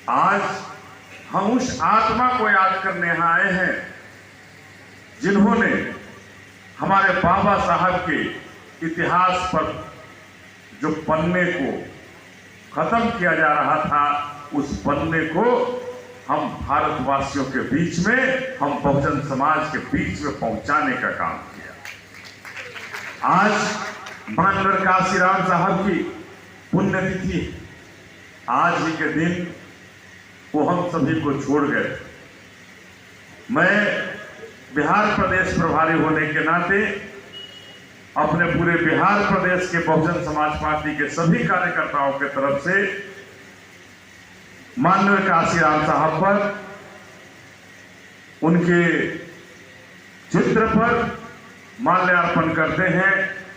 आज हम उस आत्मा को याद करने यहाँ आए हैं जिन्होंने हमारे बाबा साहब के इतिहास पर जो पन्ने को खत्म किया जा रहा था, उस पन्ने को हम भारतवासियों के बीच में, हम बहुजन समाज के बीच में पहुंचाने का काम किया। आज माननीय काशीराम साहब की पुण्यतिथि है। आज ही के दिन वो हम सभी को छोड़ गए। मैं बिहार प्रदेश प्रभारी होने के नाते अपने पूरे बिहार प्रदेश के बहुजन समाज पार्टी के सभी कार्यकर्ताओं के तरफ से माननीय काशीराम साहब पर, उनके चित्र पर माल्यार्पण करते हैं,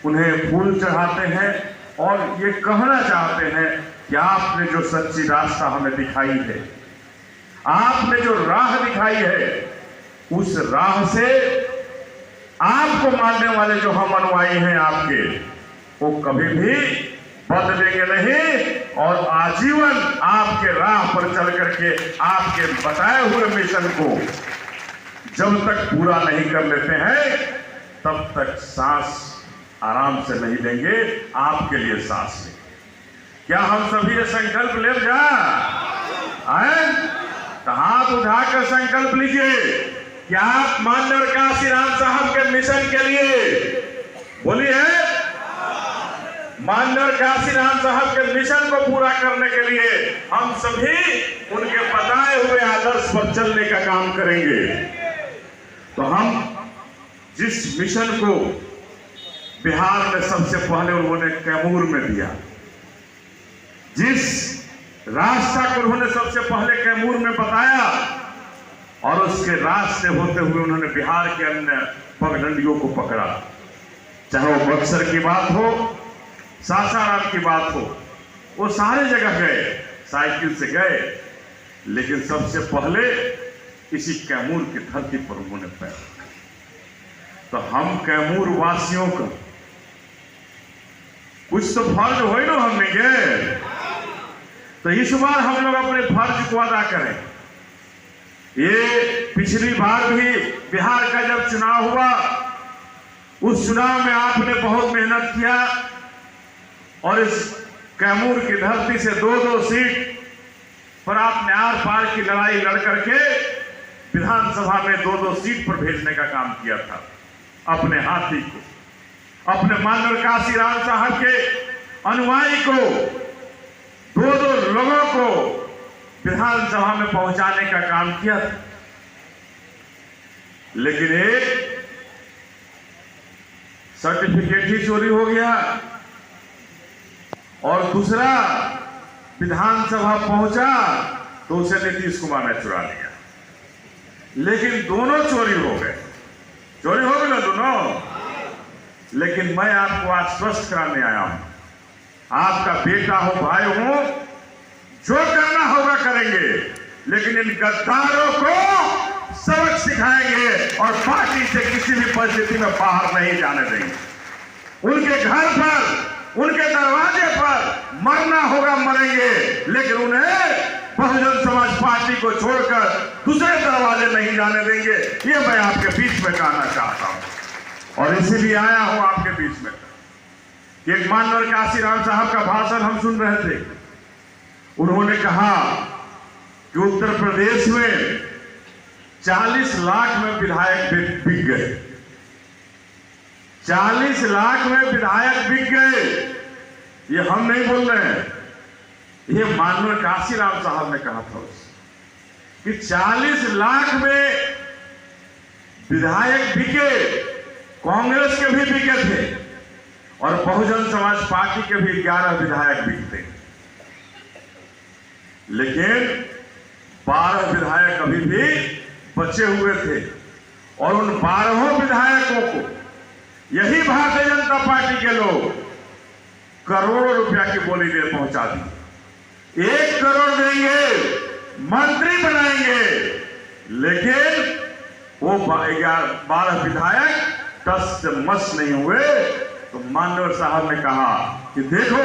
उन्हें फूल चढ़ाते हैं और ये कहना चाहते हैं कि आपने जो सच्ची रास्ता हमें दिखाई है, आपने जो राह दिखाई है, उस राह से आपको मानने वाले जो हम अनुयायी हैं आपके, वो कभी भी बदलेंगे नहीं और आजीवन आपके राह पर चल करके आपके बताए हुए मिशन को जब तक पूरा नहीं कर लेते हैं तब तक सांस आराम से नहीं लेंगे, आपके लिए सांस लेंगे। क्या हम सभी ये संकल्प ले जा आए? तो हाथ उठाकर संकल्प लीजिए कि आप माननीय काशीराम साहब के मिशन के लिए, बोलिए, माननीय काशीराम साहब के मिशन को पूरा करने के लिए हम सभी उनके बताए हुए आदर्श पर चलने का काम करेंगे। तो हम जिस मिशन को बिहार में सबसे पहले उन्होंने कैमूर में दिया, जिस रास्ता को उन्होंने सबसे पहले कैमूर में बताया और उसके रास्ते होते हुए उन्होंने बिहार के अन्य पगडंडियों को पकड़ा, चाहे वो बक्सर की बात हो, सासाराम की बात हो, वो सारे जगह गए, साइकिल से गए, लेकिन सबसे पहले इसी कैमूर की धरती पर उन्होंने पैर रखा। तो हम कैमूर वासियों का कुछ तो फर्ज हो ना हमने गए, तो इस बार हम लोग अपने फर्ज को अदा करें। ये पिछली बार भी बिहार का जब चुनाव हुआ, उस चुनाव में आपने बहुत मेहनत किया और इस कैमूर की धरती से 2-2 सीट पर आपने आर पार की लड़ाई लड़ करके विधानसभा में 2-2 सीट पर भेजने का काम किया था। अपने हाथी को, अपने माननीय काशीराम साहब के अनुयायी को, 2-2 लोगों को विधानसभा में पहुंचाने का काम किया था। लेकिन एक सर्टिफिकेट ही चोरी हो गया और दूसरा विधानसभा पहुंचा तो उसे नीतीश कुमार ने चुरा लिया। लेकिन दोनों चोरी हो गए, चोरी हो गए ना दोनों। लेकिन मैं आपको आश्वस्त कराने आया हूं, आपका बेटा हो, भाई हो, जो करना होगा करेंगे, लेकिन इन गद्दारों को सबक सिखाएंगे और पार्टी से किसी भी परिस्थिति में बाहर नहीं जाने देंगे। उनके घर पर, उनके दरवाजे पर मरना होगा मरेंगे, लेकिन उन्हें बहुजन समाज पार्टी को छोड़कर दूसरे दरवाजे नहीं जाने देंगे। ये मैं आपके बीच में कहना चाहता हूं और इसीलिए आया हूं आपके बीच में। एक माननीय काशीराम साहब का भाषण हम सुन रहे थे। उन्होंने कहा कि उत्तर प्रदेश में 40 लाख में विधायक बिक गए, 40 लाख में विधायक बिक गए। ये हम नहीं बोल रहे हैं, ये माननीय काशीराम साहब ने कहा था कि 40 लाख में विधायक बिके, कांग्रेस के भी बिके थे और बहुजन समाज पार्टी के भी 11 विधायक बिकते, लेकिन 12 विधायक अभी भी बचे हुए थे और उन 12 विधायकों को यही भारतीय जनता पार्टी के लोग करोड़ों रुपया की बोली दे पहुंचा दी। 1 करोड़ देंगे, मंत्री बनाएंगे, लेकिन वो 12 विधायक टस से मस नहीं हुए। तो माननीय साहब ने कहा कि देखो,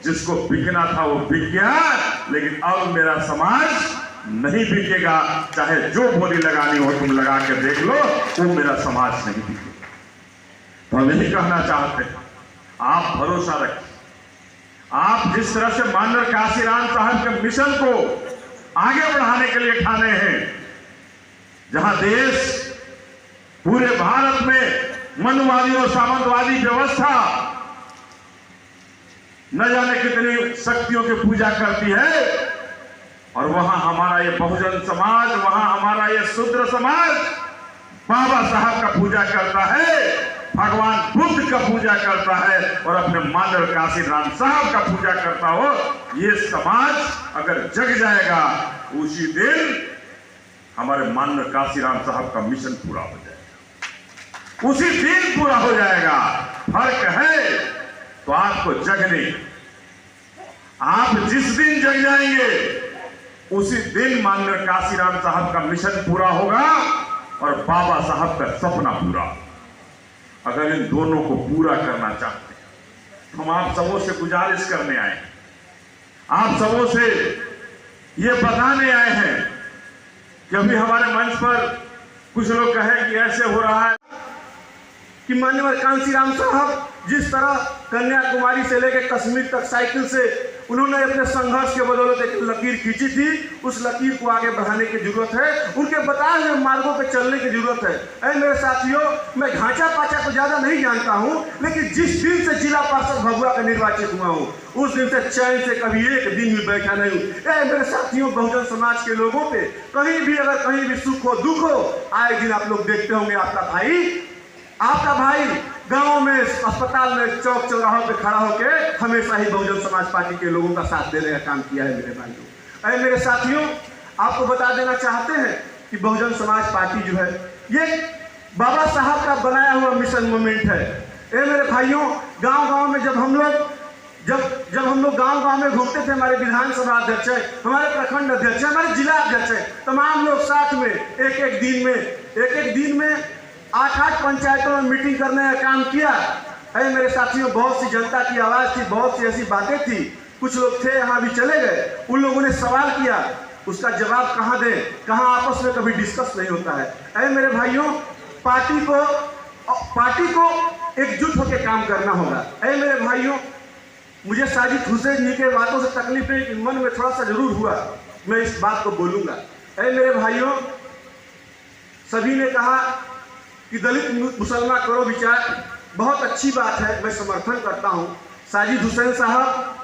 जिसको बिकना था वो बिक गया, लेकिन अब मेरा समाज नहीं बिकेगा। चाहे जो बोली लगानी हो तुम लगा के देख लो, वो मेरा समाज नहीं बिकेगा। तो हम यही कहना चाहते हैं, आप भरोसा रखें। आप जिस तरह से माननीय काशीराम साहब के मिशन को आगे बढ़ाने के लिए ठाने हैं, जहां देश पूरे भारत में मनुवादी और सामंतवादी व्यवस्था न जाने कितनी शक्तियों की पूजा करती है, और वहां हमारा ये बहुजन समाज, वहां हमारा ये शूद्र समाज बाबा साहब का पूजा करता है, भगवान बुद्ध का पूजा करता है, और अपने माननीय काशीराम साहब का पूजा करता हो। ये समाज अगर जग जाएगा, उसी दिन हमारे माननीय काशीराम साहब का मिशन पूरा हो जाएगा, उसी दिन पूरा हो जाएगा। फर्क है तो आपको जगने, आप जिस दिन जग जाएंगे उसी दिन माननीय काशीराम साहब का मिशन पूरा होगा और बाबा साहब का सपना पूरा। अगर इन दोनों को पूरा करना चाहते हैं, हम आप सबों से गुजारिश करने आए, आप सबों से ये बताने आए हैं कि अभी हमारे मंच पर कुछ लोग कहे कि ऐसे हो रहा है कि माननीय कांशीराम साहब जिस तरह कन्याकुमारी से लेकर कश्मीर तक साइकिल से उन्होंने अपने संघर्ष के बदौलत एक लकीर खींची थी, उस लकीर को आगे बढ़ाने की जरूरत है, उनके बताए हुए मार्गों पर चलने की जरूरत है। ऐ मेरे साथियों, मैं ढांचा पाचा को ज्यादा नहीं जानता हूं, लेकिन जिस दिन से जिला पार्षद भभुआ का निर्वाचित हुआ हूं, उस दिन से चैन से कभी एक दिन भी बैठा नहीं हूं। ऐ मेरे साथियों, बहुजन समाज के लोगों पे कहीं भी अगर कहीं भी सुख हो दुख हो, आए दिन आप लोग देखते होंगे आपका भाई गांव में, अस्पताल में, चौक चौराहों पे खड़ा होकर हमेशा ही बहुजन समाज पार्टी के लोगों का साथ देने का काम किया है। मेरे भाइयों, ऐ मेरे साथियों, आपको बता देना चाहते हैं कि बहुजन समाज पार्टी जो है ये बाबा साहब का बनाया हुआ मिशन मूवमेंट है। ऐ मेरे भाइयों, गांव-गांव में जब हम लोग गांव-गांव में घूमते थे, हमारे विधानसभा अध्यक्ष है, हमारे प्रखंड अध्यक्ष है, हमारे जिला अध्यक्ष है, तमाम लोग साथ में एक एक दिन में 8-8 पंचायतों में मीटिंग करने का काम किया। है मेरे साथियों, बहुत सी जनता की आवाज थी, बहुत सी ऐसी बातें थी, कुछ लोग थे यहाँ भी चले गए, उन लोगों ने सवाल किया, उसका जवाब कहाँ दें, कहाँ आपस में कभी डिस्कस नहीं होता है। ऐ मेरे भाइयों, पार्टी को एकजुट होकर काम करना होगा। ऐ मेरे भाइयों, मुझे साजिद हुसैन जी के बातों से तकलीफ है, मन में थोड़ा सा जरूर हुआ, मैं इस बात को बोलूंगा। ऐ मेरे भाइयों, सभी ने कहा कि दलित मुसलमान करो विचार, बहुत अच्छी बात है, मैं समर्थन करता हूं। साजिद हुसैन साहब,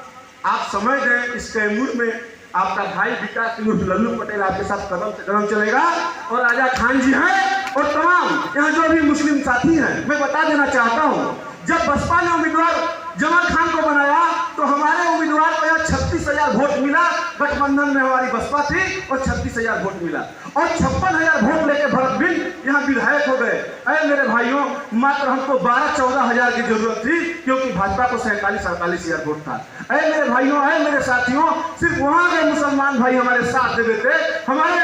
आप समय दें, इस कैमूर में आपका भाई विकास लल्लू पटेल आपके साथ कदम से कदम चलेगा, और राजा खान जी हैं, और तमाम यहाँ जो भी मुस्लिम साथी हैं। मैं बता देना चाहता हूं, जब बसपा ने उम्मीदवार जमाल खान को बनाया तो हमारे उम्मीदवार को यहाँ 36,000 वोट मिला, गठबंधन में हमारी बसपा थी, और 36,000 वोट मिला, और 56,000 वोट लेके भरत बिंद यहाँ विधायक हो गए। अरे मेरे भाइयों, मात्र हमको 12-14 हजार की जरूरत थी, क्योंकि भाजपा को 47-48,000 वोट था। अरे मेरे भाइयों, अरे मेरे साथियों, सिर्फ वहां के मुसलमान भाई हमारे साथ दे देते। हमारे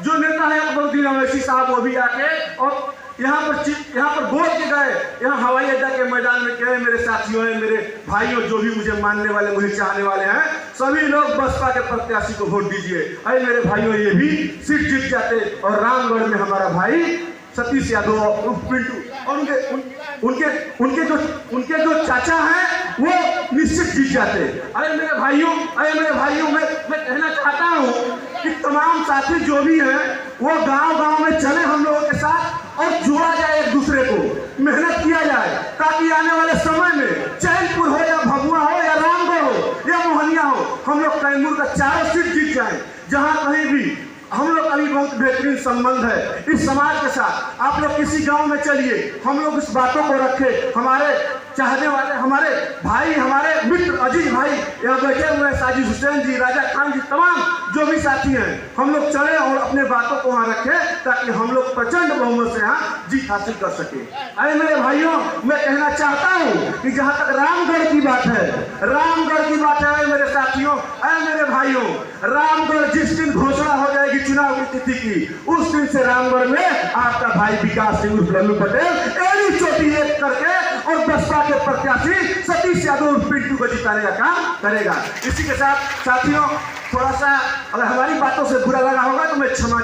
जो नेता है अकबरुद्दीन अवैसी साहब, वो भी आके और यहाँ पर बोल के गए, यहाँ हवाई अड्डा के मैदान में गए। मेरे साथियों, मेरे भाइयों, जो भी मुझे मानने वाले, मुझे चाहने वाले हैं, सभी लोग बसपा के प्रत्याशी को वोट दीजिए। अरे मेरे भाइयों, ये भी सीट जीत जाते, और रामगढ़ में हमारा भाई सतीश यादव और पिंटू और उनके जो चाचा हैं वो निश्चित जीत जाते। अरे मेरे भाइयों, मैं कहना चाहता हूँ कि तमाम साथी जो भी हैं वो गांव-गांव में चले हम लोगों के साथ, और जोड़ा जाए एक दूसरे को, मेहनत किया जाए, ताकि आने वाले समय में चैनपुर हो या भभुआ हो या रामगढ़ हो या मोहनिया हो, हम लोग कैमूर का 4 सीट जीत जाए। जहां कहीं भी हम लोग अभी बहुत बेहतरीन संबंध है इस समाज के साथ। आप लोग किसी गांव में चलिए, हम लोग इस बातों को रखें। हमारे चाहने वाले, हमारे भाई, हमारे मित्र अजीज भाई यहाँ बैठे हुए हैं, साजिद हुसैन जी, राजा खान जी, तमाम जो भी साथी हैं, हम लोग चले और अपने बातों को वहाँ रखें, ताकि हम लोग प्रचंड बहुमत से यहाँ जीत हासिल कर सके। अरे मेरे भाइयों, मैं कहना चाहता हूँ कि जहाँ तक रामगढ़ की बात है, मेरे साथियों, अरे मेरे भाइयों, रामगढ़ जिस दिन घोषणा हो जाएगी चुनाव की तिथि की, उस दिन से रामगढ़ में आपका भाई विकास सिंह लल्लू पटेल एड़ी चोटी एक करके और बसपा के प्रत्याशी सतीश यादव और पिंटू को जिताने का काम करेगा। इसी के साथ साथियों, थोड़ा सा अगर हमारी बातों से बुरा लगा होगा तो मैं क्षमा